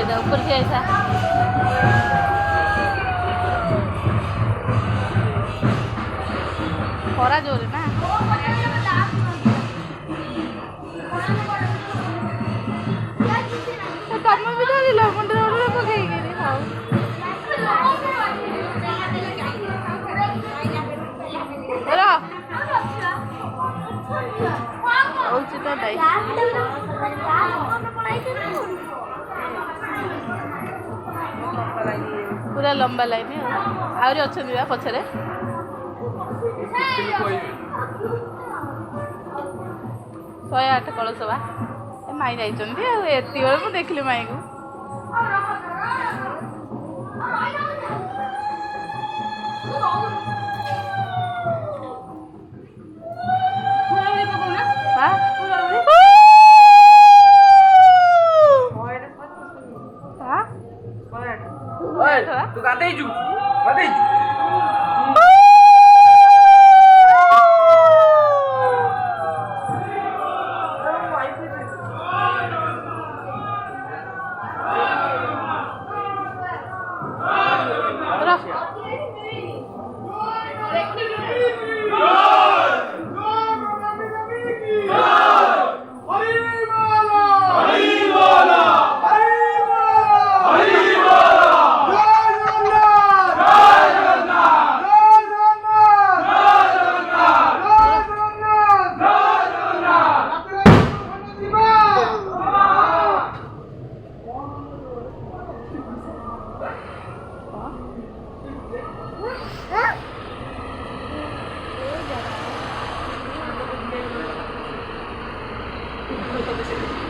जा ऊपर से ऐसा खरा जोरे ना तम भी धरल मुंडे मुंडे पकई खाऊ पूरा लंबा लाइन आहरी अच्छा पछरे 108 कलशवा माई जाइए मुझे देखली माई को तू गाते ही गाते ही Gracias.